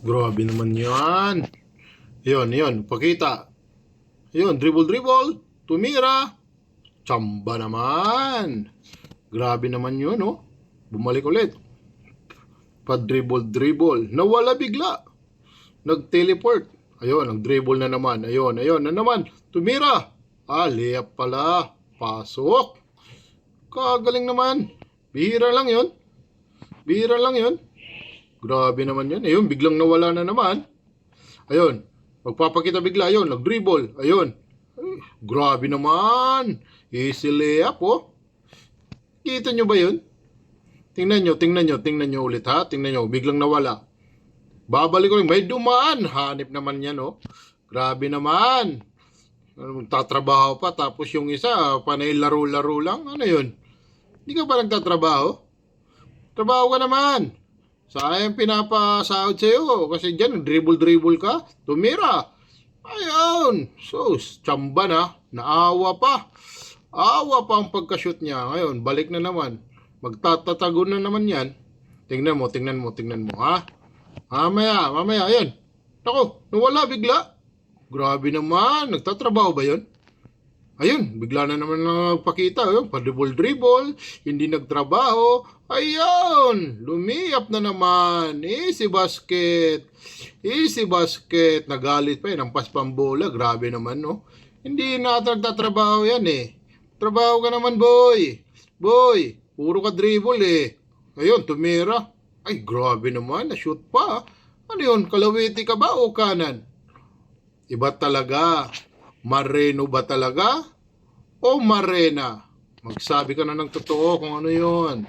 Grabe naman yan. Yun, pakita. Yun, dribble, tumira. Tsamba naman. Grabe naman yun, oh. Bumalik ulit. Pa-dribble. Nawala bigla. Nag-teleport. Ayun, nag-dribble na naman. Ayun na naman. Tumira. Layup pala. Pasok. Kagaling naman. Bihira lang yun. Grabe naman yun. Ayun, biglang nawala na naman. Ayun. Magpapakita bigla. Ayun, nag-dribble. Ayun. Ay, grabe naman. Easy layup, oh. Kita nyo ba yun? Tingnan nyo ulit, ha. Tingnan nyo, biglang nawala. Babalik ko rin. May dumaan. Hanip naman yan, oh. Grabe naman. Tatrabaho pa. Tapos yung isa, panay laro-laro lang. Ano yun? Hindi ka ba nagtatrabaho? Trabaho ka naman. Sayang pinapasahod sa'yo. Kasi dyan, dribble ka. Tumira. Ayun. So, tsamba na. Naawa pa. Awa pa ang pagka-shoot niya. Ngayon, balik na naman. Magtatatago na naman yan. Tingnan mo, ha? Mamaya, ayan. Ako, nawala bigla. Grabe naman. Nagtatrabaho ba yun? Ayun, bigla na naman nagpakita. Ayun, pa-dribble. Hindi nagtrabaho. Ayun, lumiyap na naman. Easy basket. Nagalit pa yun. Ang paspambola. Grabe naman, no? Hindi na nagtatrabaho yan, eh. Trabaho ka naman, boy. Puro ka dribble, eh. Ayun, tumira. Ay, grabe naman. Na-shoot pa. Ano yun? Kalawiti ka ba o kanan? Iba talaga. Mareno ba talaga? O Marena? Magsabi ka na ng totoo kung ano yun.